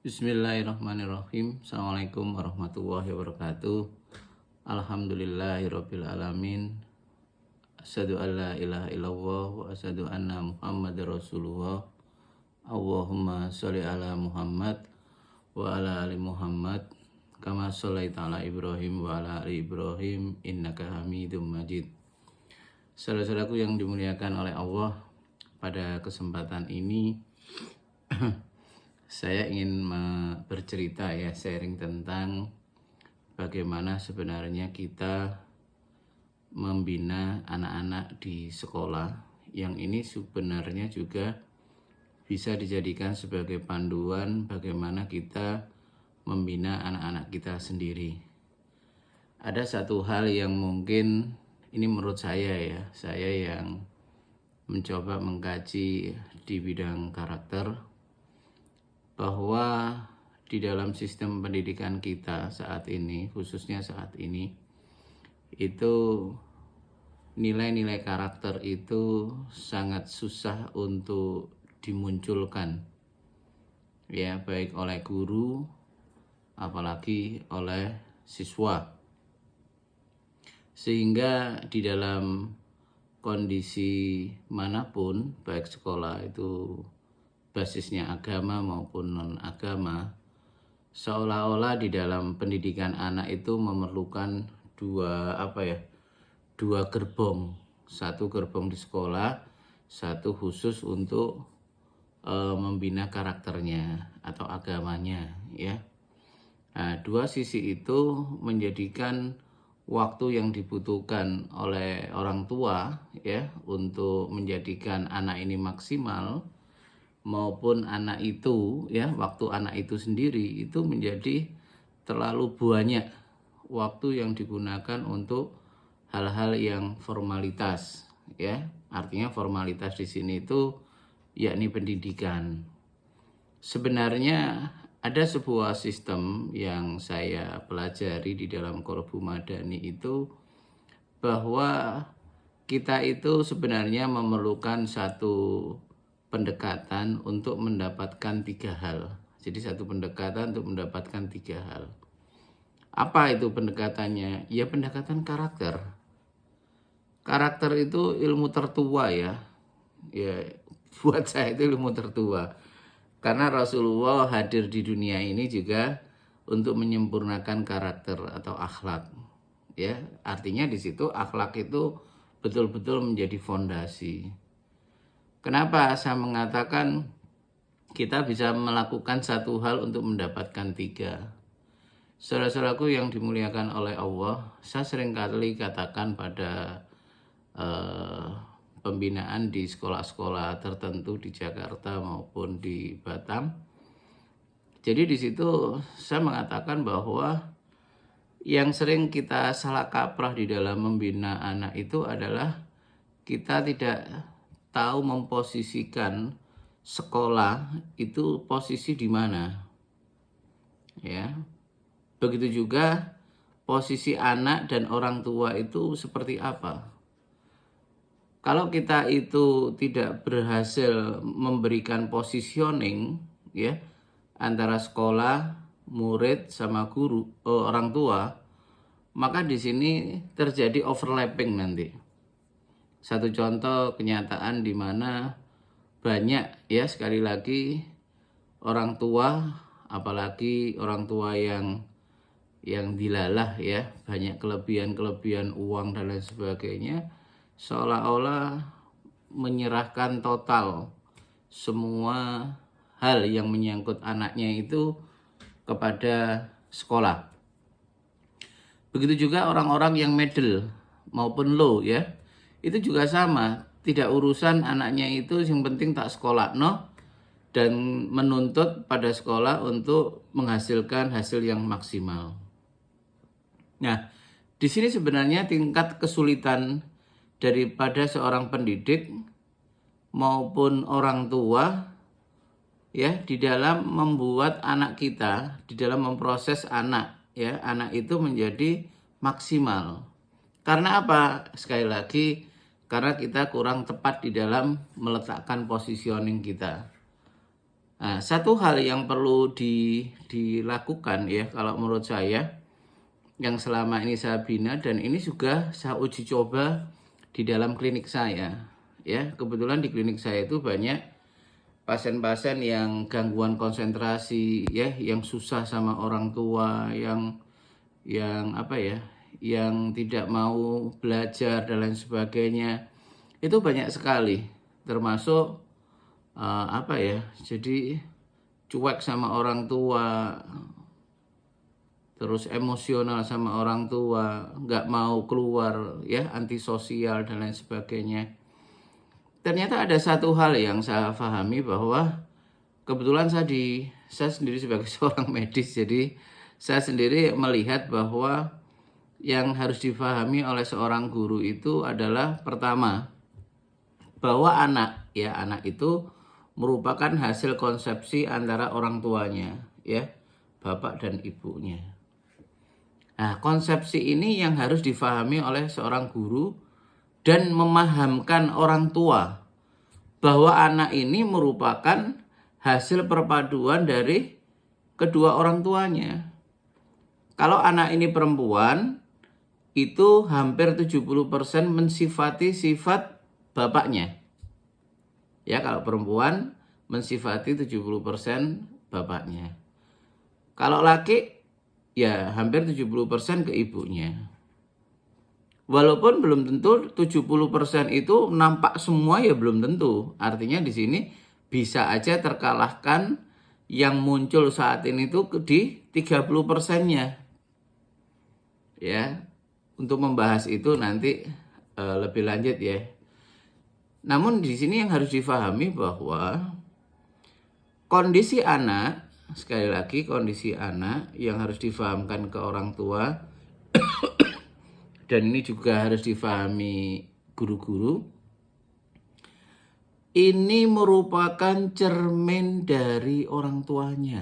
Bismillahirrahmanirrahim. Assalamualaikum warahmatullahi wabarakatuh. Alhamdulillahirabbil alamin. Asyhadu an la ilaha illallah wa asyhadu anna Muhammadar Rasulullah. Allahumma sholli ala Muhammad wa ala ali Muhammad kama shallaita ala Ibrahim wa ala ali Ibrahim innaka Hamidum Majid. Saudara-saudaraku yang dimuliakan oleh Allah, pada kesempatan ini saya ingin bercerita sharing tentang bagaimana sebenarnya kita membina anak-anak di sekolah, yang ini sebenarnya juga bisa dijadikan sebagai panduan bagaimana kita membina anak-anak kita sendiri. Ada satu hal yang mungkin ini menurut saya yang mencoba mengkaji di bidang karakter, bahwa di dalam sistem pendidikan kita saat ini, khususnya saat ini, itu nilai-nilai karakter itu sangat susah untuk dimunculkan, baik oleh guru apalagi oleh siswa. Sehingga di dalam kondisi manapun, baik sekolah itu basisnya agama maupun non-agama, seolah-olah di dalam pendidikan anak itu memerlukan dua gerbong. Satu gerbong di sekolah, satu khusus untuk membina karakternya atau agamanya, Nah, dua sisi itu menjadikan waktu yang dibutuhkan oleh orang tua untuk menjadikan anak ini maksimal, maupun anak itu waktu anak itu sendiri itu menjadi terlalu banyak waktu yang digunakan untuk hal-hal yang formalitas, artinya formalitas di sini itu yakni pendidikan. Sebenarnya ada sebuah sistem yang saya pelajari di dalam Qorbu Madani itu, bahwa kita itu sebenarnya memerlukan satu pendekatan untuk mendapatkan tiga hal. Jadi satu pendekatan untuk mendapatkan tiga hal. Apa itu pendekatannya? Ya, pendekatan karakter. Karakter itu ilmu tertua buat saya itu ilmu tertua. Karena Rasulullah hadir di dunia ini juga untuk menyempurnakan karakter atau akhlak. Artinya di situ akhlak itu betul-betul menjadi fondasi. Kenapa saya mengatakan kita bisa melakukan satu hal untuk mendapatkan tiga? Saudara-saudaraku yang dimuliakan oleh Allah, saya seringkali katakan pada pembinaan di sekolah-sekolah tertentu di Jakarta maupun di Batam. Jadi di situ saya mengatakan bahwa yang sering kita salah kaprah di dalam membina anak itu adalah kita tidak tahu memposisikan sekolah itu posisi di mana. Begitu juga posisi anak dan orang tua itu seperti apa. Kalau kita itu tidak berhasil memberikan positioning antara sekolah, murid sama guru, orang tua, maka di sini terjadi overlapping nanti. Satu contoh kenyataan di mana banyak sekali lagi orang tua, apalagi orang tua yang dilalah banyak kelebihan uang dan lain sebagainya, seolah-olah menyerahkan total semua hal yang menyangkut anaknya itu kepada sekolah. Begitu juga orang-orang yang middle maupun low itu juga sama, tidak urusan anaknya itu, yang penting tak sekolah dan menuntut pada sekolah untuk menghasilkan hasil yang maksimal. Nah, di sini sebenarnya tingkat kesulitan daripada seorang pendidik maupun orang tua di dalam membuat anak kita, di dalam memproses anak anak itu menjadi maksimal. Karena apa? Sekali lagi, karena kita kurang tepat di dalam meletakkan positioning kita. Nah, satu hal yang perlu dilakukan ya kalau menurut saya, yang selama ini saya bina dan ini juga saya uji coba di dalam klinik saya. Ya, kebetulan di klinik saya itu banyak pasien-pasien yang gangguan konsentrasi ya, yang susah sama orang tua, yang apa ya, yang tidak mau belajar dan lain sebagainya. Itu banyak sekali, termasuk apa ya, jadi cuek sama orang tua, terus emosional sama orang tua, nggak mau keluar ya, antisosial dan lain sebagainya. Ternyata ada satu hal yang saya pahami, bahwa kebetulan saya sendiri sebagai seorang medis, jadi saya sendiri melihat bahwa yang harus dipahami oleh seorang guru itu adalah, pertama, bahwa anak itu merupakan hasil konsepsi antara orang tuanya ya, bapak dan ibunya. Nah, konsepsi ini yang harus difahami oleh seorang guru dan memahamkan orang tua bahwa anak ini merupakan hasil perpaduan dari kedua orang tuanya. Kalau anak ini perempuan, itu hampir 70% mensifati sifat bapaknya. Ya, kalau perempuan mensifati 70% bapaknya. Kalau laki, ya hampir 70% ke ibunya. Walaupun belum tentu 70% itu nampak semua, ya belum tentu. Artinya di sini bisa aja terkalahkan yang muncul saat ini tuh di 30%-nya. Ya, untuk membahas itu nanti lebih lanjut ya. Namun di sini yang harus difahami bahwa kondisi anak, sekali lagi kondisi anak yang harus difahamkan ke orang tua, dan ini juga harus difahami guru-guru, ini merupakan cermin dari orang tuanya.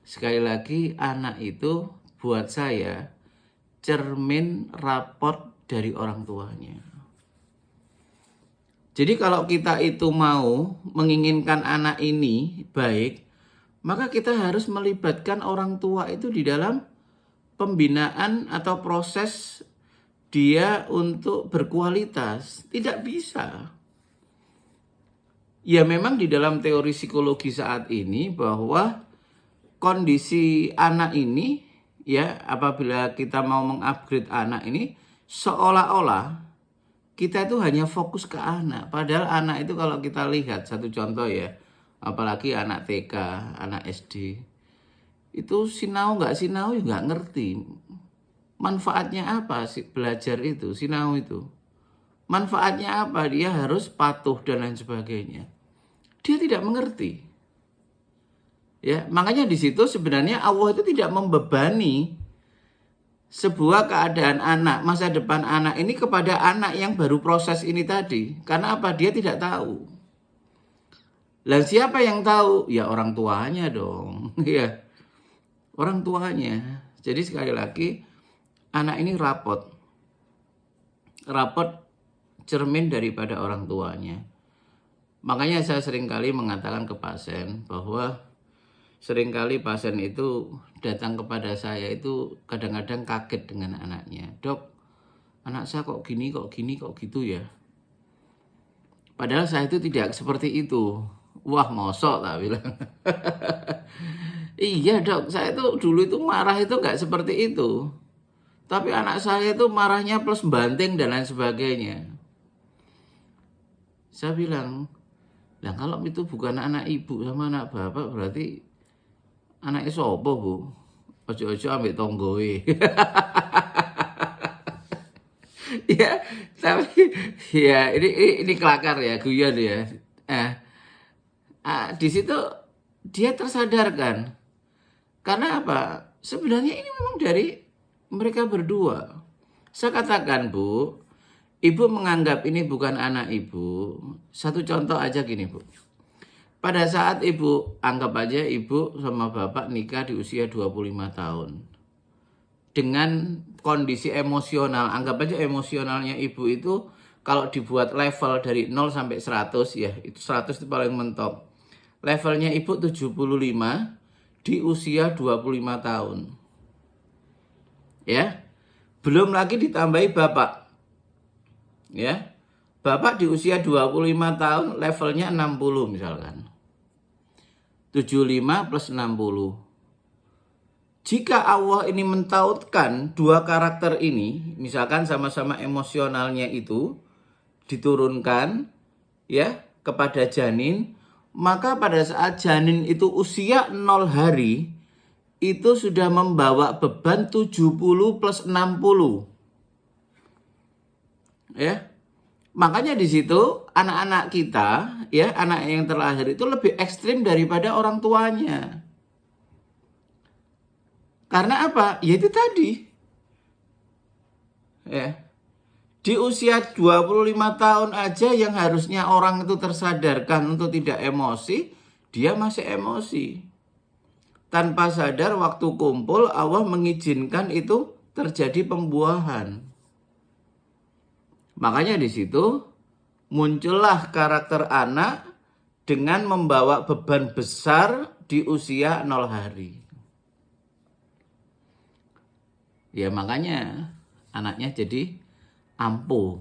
Sekali lagi, anak itu buat saya cermin raport dari orang tuanya. Jadi kalau kita itu mau menginginkan anak ini baik, maka kita harus melibatkan orang tua itu di dalam pembinaan atau proses dia untuk berkualitas. Tidak bisa. Ya memang di dalam teori psikologi saat ini bahwa kondisi anak ini ya, apabila kita mau mengupgrade anak ini, seolah-olah kita itu hanya fokus ke anak. Padahal anak itu kalau kita lihat satu contoh ya, apalagi anak TK, anak SD, itu sinau nggak sinau nggak ngerti. Manfaatnya apa sih belajar itu, sinau itu? Manfaatnya apa? Dia harus patuh dan lain sebagainya. Dia tidak mengerti. Ya, makanya di situ sebenarnya Allah itu tidak membebani sebuah keadaan anak, masa depan anak ini kepada anak yang baru proses ini tadi. Karena apa? Dia tidak tahu. Lah siapa yang tahu? Ya orang tuanya dong. Ya, orang tuanya. Jadi sekali lagi, anak ini rapot cermin daripada orang tuanya. Makanya saya seringkali mengatakan ke pasien bahwa seringkali pasien itu datang kepada saya itu kadang-kadang kaget dengan anaknya. Dok, anak saya kok gini, kok gitu ya. Padahal saya itu tidak seperti itu. Wah, mosok tak bilang. Iya dok, saya itu dulu itu marah itu nggak seperti itu. Tapi anak saya itu marahnya plus banting dan lain sebagainya. Saya bilang, nah kalau itu bukan anak ibu sama anak bapak, berarti anaknya sopo bu? Ojo-ojo ambil tonggoe. Ya, tapi ya ini kelakar ya, guyon ya. Di situ dia tersadarkan. Karena apa? Sebenarnya ini memang dari mereka berdua. Saya katakan bu, ibu menganggap ini bukan anak ibu. Satu contoh aja gini bu. Pada saat ibu, anggap aja ibu sama bapak nikah di usia 25 tahun. Dengan kondisi emosional, anggap aja emosionalnya ibu itu kalau dibuat level dari 0 sampai 100 ya, itu 100 itu paling mentok. levelnya ibu 75 di usia 25 tahun. Ya. Belum lagi ditambahi bapak. Ya. Bapak di usia 25 tahun levelnya 60 misalkan. 75 plus 60. Jika Allah ini mentautkan dua karakter ini, misalkan sama-sama emosionalnya itu diturunkan ya kepada janin, maka pada saat janin itu usia 0 hari itu sudah membawa beban 70 plus 60. Ya. Makanya di situ anak-anak kita, ya, anak yang terlahir itu lebih ekstrim daripada orang tuanya. Karena apa? Ya itu tadi. Ya. Di usia 25 tahun aja yang harusnya orang itu tersadarkan untuk tidak emosi, dia masih emosi. Tanpa sadar waktu kumpul Allah mengizinkan itu terjadi pembuahan. Makanya di situ muncullah karakter anak dengan membawa beban besar di usia 0 hari. Ya makanya anaknya jadi ampuh.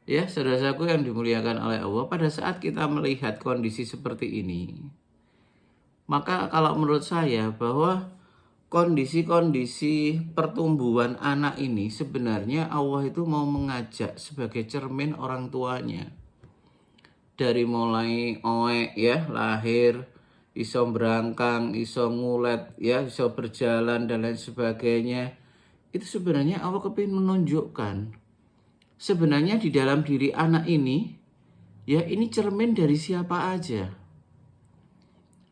Ya saudara-saudaraku yang dimuliakan oleh Allah, pada saat kita melihat kondisi seperti ini, maka kalau menurut saya bahwa kondisi-kondisi pertumbuhan anak ini sebenarnya Allah itu mau mengajak sebagai cermin orang tuanya. Dari mulai oek ya, lahir, iso berangkang, iso ngulet ya, iso berjalan dan lain sebagainya. Itu sebenarnya Allah kepingin menunjukkan sebenarnya di dalam diri anak ini ya ini cermin dari siapa aja.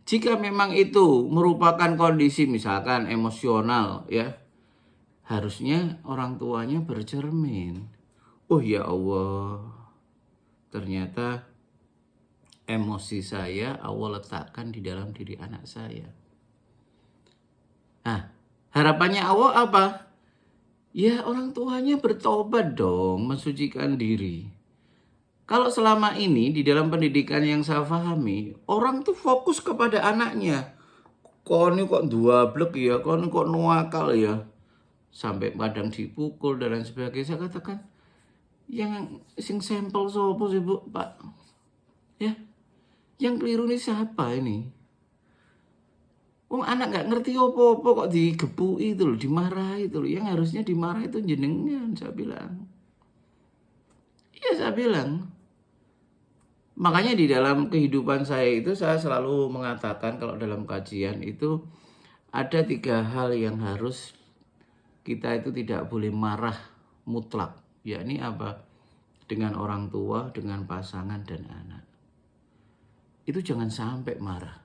Jika memang itu merupakan kondisi misalkan emosional ya, harusnya orang tuanya bercermin. Oh ya Allah, ternyata emosi saya Allah letakkan di dalam diri anak saya. Nah, harapannya Allah apa? Ya orang tuanya bertobat dong, mensucikan diri. Kalau selama ini di dalam pendidikan yang saya pahami, orang tuh fokus kepada anaknya. Kok ini kok dua blek ya, kok ini kok nuakal ya. Sampai kadang dipukul dan lain sebagainya. Saya katakan, yang sing sampel sopo sih Bu, Pak? Ya, yang keliru ini siapa ini? Anak gak ngerti apa-apa kok digebui itu loh, dimarahi itu loh. Yang harusnya dimarahi itu jenengan, saya bilang. Iya saya bilang. Makanya di dalam kehidupan saya itu saya selalu mengatakan kalau dalam kajian itu ada 3 hal yang harus kita itu tidak boleh marah mutlak. Yakni apa? Dengan orang tua, dengan pasangan dan anak. Itu jangan sampai marah.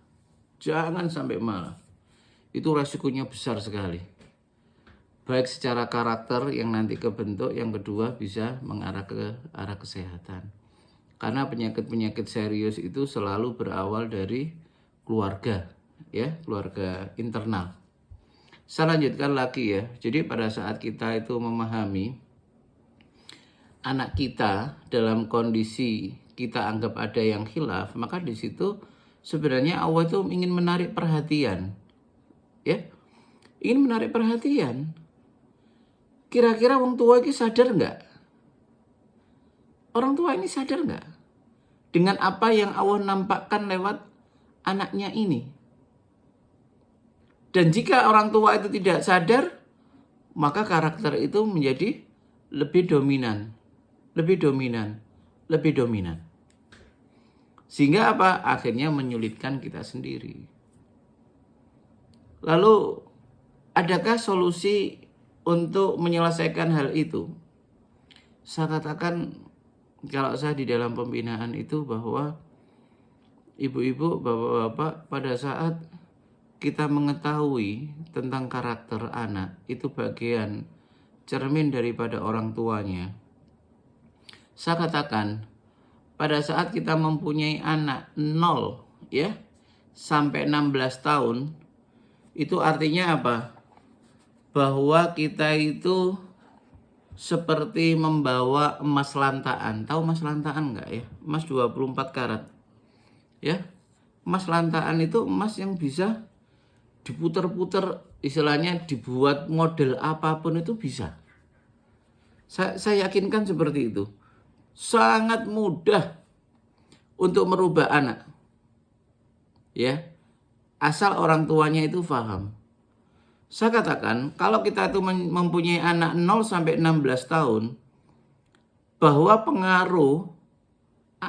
Jangan sampai marah. Itu resikonya besar sekali. Baik secara karakter yang nanti kebentuk, yang kedua bisa mengarah ke arah kesehatan. Karena penyakit-penyakit serius itu selalu berawal dari keluarga, ya, keluarga internal. Saya lanjutkan lagi ya. Jadi pada saat kita itu memahami anak kita dalam kondisi kita anggap ada yang khilaf, maka di situ sebenarnya Allah itu ingin menarik perhatian, ya, ingin menarik perhatian. Kira-kira orang tua ini sadar nggak? Orang tua ini sadar nggak dengan apa yang Allah nampakkan lewat anaknya ini? Dan jika orang tua itu tidak sadar, maka karakter itu menjadi lebih dominan. Sehingga apa? Akhirnya menyulitkan kita sendiri. Lalu, adakah solusi untuk menyelesaikan hal itu? Saya katakan, kalau saya di dalam pembinaan itu bahwa ibu-ibu, bapak-bapak pada saat kita mengetahui tentang karakter anak, itu bagian cermin daripada orang tuanya. Saya katakan, pada saat kita mempunyai anak 0 ya sampai 16 tahun, itu artinya apa? Bahwa kita itu seperti membawa emas lantaan. Tahu emas lantaan enggak ya? Emas 24 karat. Ya. emas lantaan itu emas yang bisa diputer-puter, istilahnya dibuat model apapun itu bisa. Saya yakinkan seperti itu. Sangat mudah untuk merubah anak. Ya, asal orang tuanya itu paham. Saya katakan, kalau kita itu mempunyai anak 0 sampai 16 tahun, bahwa pengaruh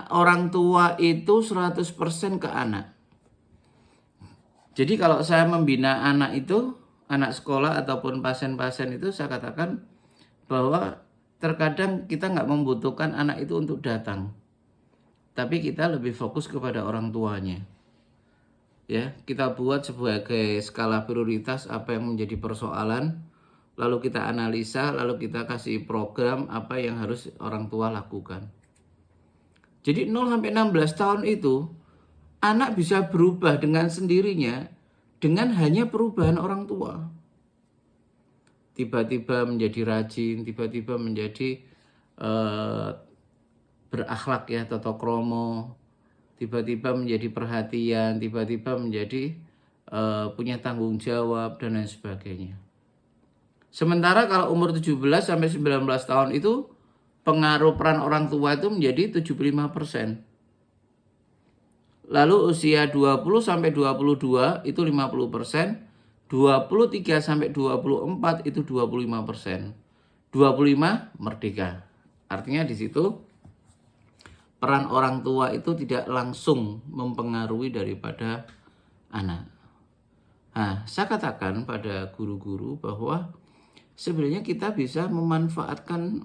orang tua itu 100% ke anak. Jadi kalau saya membina anak itu, anak sekolah ataupun pasien-pasien itu, saya katakan bahwa terkadang kita nggak membutuhkan anak itu untuk datang. Tapi kita lebih fokus kepada orang tuanya. Ya, kita buat sebagai skala prioritas apa yang menjadi persoalan, lalu kita analisa, lalu kita kasih program apa yang harus orang tua lakukan. Jadi 0 sampai 16 tahun itu anak bisa berubah dengan sendirinya dengan hanya perubahan orang tua. Tiba-tiba menjadi rajin, tiba-tiba menjadi berakhlak ya, tata kromo, tiba-tiba menjadi perhatian, tiba-tiba menjadi punya tanggung jawab dan lain sebagainya. Sementara kalau umur 17 sampai 19 tahun itu pengaruh peran orang tua itu menjadi 75%. Lalu usia 20 sampai 22 itu 50%, 23 sampai 24 itu 25%. 25 merdeka. Artinya di situ peran orang tua itu tidak langsung mempengaruhi daripada anak. Nah, saya katakan pada guru-guru bahwa sebenarnya kita bisa memanfaatkan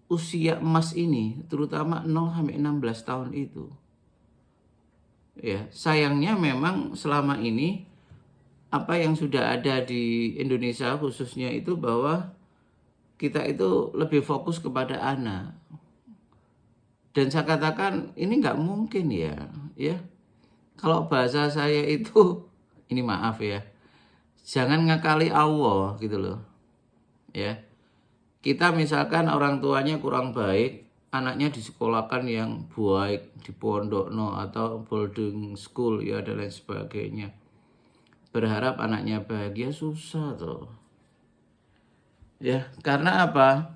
usia emas ini, terutama 0 sampai 16 tahun itu. Ya, sayangnya memang selama ini apa yang sudah ada di Indonesia khususnya itu bahwa kita itu lebih fokus kepada anak. Dan saya katakan ini nggak mungkin ya. Kalau bahasa saya itu, ini maaf ya, jangan ngakali Allah gitu loh. Ya, kita misalkan orang tuanya kurang baik, anaknya disekolahkan yang baik di pondok atau boarding school ya dan lain sebagainya. Berharap anaknya bahagia susah tuh. Ya, karena apa?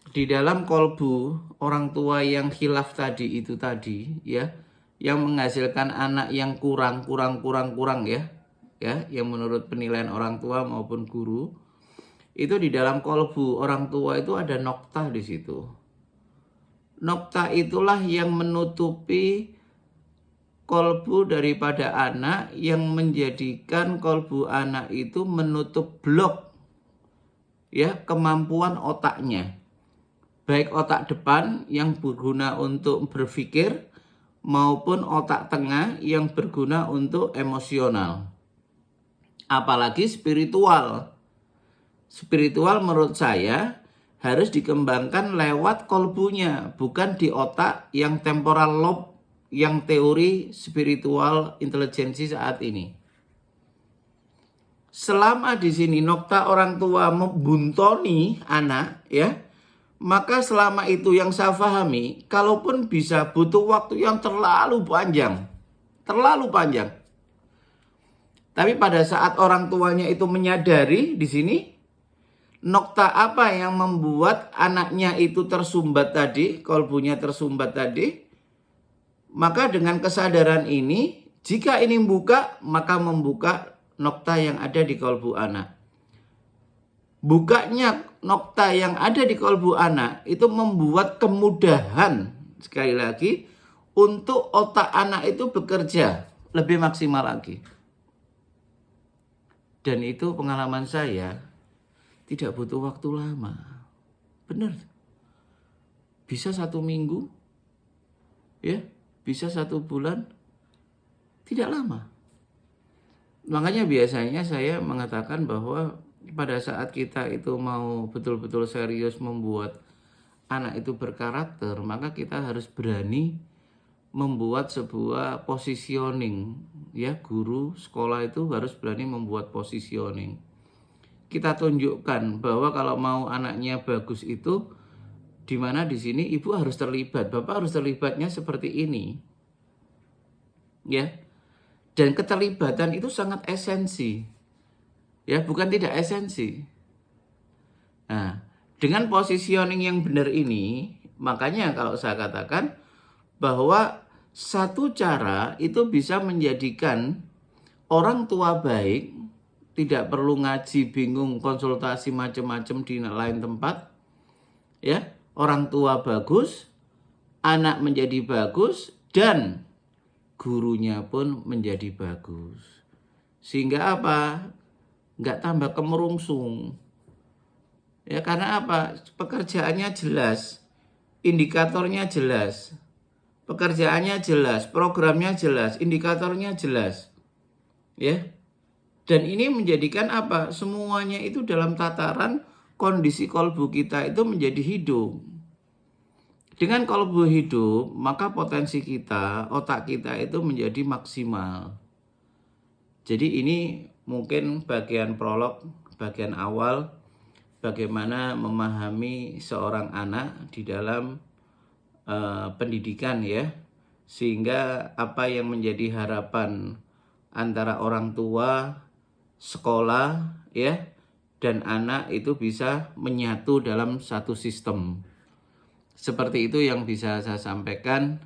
Di dalam kolbu orang tua yang khilaf tadi ya, yang menghasilkan anak yang kurang ya, yang menurut penilaian orang tua maupun guru, itu di dalam kolbu orang tua itu ada noktah di situ. Noktah itulah yang menutupi kolbu daripada anak, yang menjadikan kolbu anak itu menutup blok ya kemampuan otaknya. Baik otak depan yang berguna untuk berpikir maupun otak tengah yang berguna untuk emosional. Apalagi spiritual. Spiritual menurut saya harus dikembangkan lewat kolbunya, bukan di otak yang temporal lobe yang teori spiritual intelijensi saat ini. Selama di sini nokta orang tua membuntoni anak ya, maka selama itu yang saya pahami, kalaupun bisa butuh waktu yang terlalu panjang. Tapi pada saat orang tuanya itu menyadari di sini, nokta apa yang membuat anaknya itu tersumbat tadi, kolbunya tersumbat tadi, maka dengan kesadaran ini, jika ini buka, maka membuka nokta yang ada di kolbu anak. Bukanya nokta yang ada di kolbu anak itu membuat kemudahan, sekali lagi, untuk otak anak itu bekerja lebih maksimal lagi. Dan itu pengalaman saya tidak butuh waktu lama. Benar. Bisa 1 minggu, ya, bisa 1 bulan, tidak lama. Makanya biasanya saya mengatakan bahwa pada saat kita itu mau betul-betul serius membuat anak itu berkarakter, maka kita harus berani membuat sebuah positioning. Ya, guru sekolah itu harus berani membuat positioning. Kita tunjukkan bahwa kalau mau anaknya bagus itu, di mana di sini ibu harus terlibat, bapak harus terlibatnya seperti ini. ya. Dan keterlibatan itu sangat esensi. Ya, bukan tidak esensi. Nah, dengan positioning yang benar ini, makanya kalau saya katakan bahwa satu cara itu bisa menjadikan orang tua baik, tidak perlu ngaji, bingung, konsultasi macam-macam di lain tempat, ya. Orang tua bagus, anak menjadi bagus, dan gurunya pun menjadi bagus. Sehingga apa? Nggak tambah kemerungsung. Ya, karena apa? Pekerjaannya jelas, indikatornya jelas, pekerjaannya jelas, programnya jelas, indikatornya jelas. Ya. Dan ini menjadikan apa? Semuanya itu dalam tataran kondisi kolbu kita itu menjadi hidup. Dengan kolbu hidup, maka potensi kita, otak kita itu menjadi maksimal. Jadi ini mungkin bagian prolog, bagian awal bagaimana memahami seorang anak di dalam pendidikan ya. Sehingga apa yang menjadi harapan antara orang tua, sekolah ya, dan anak itu bisa menyatu dalam satu sistem. Seperti itu yang bisa saya sampaikan.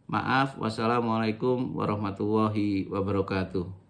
Maaf, wassalamualaikum warahmatullahi wabarakatuh.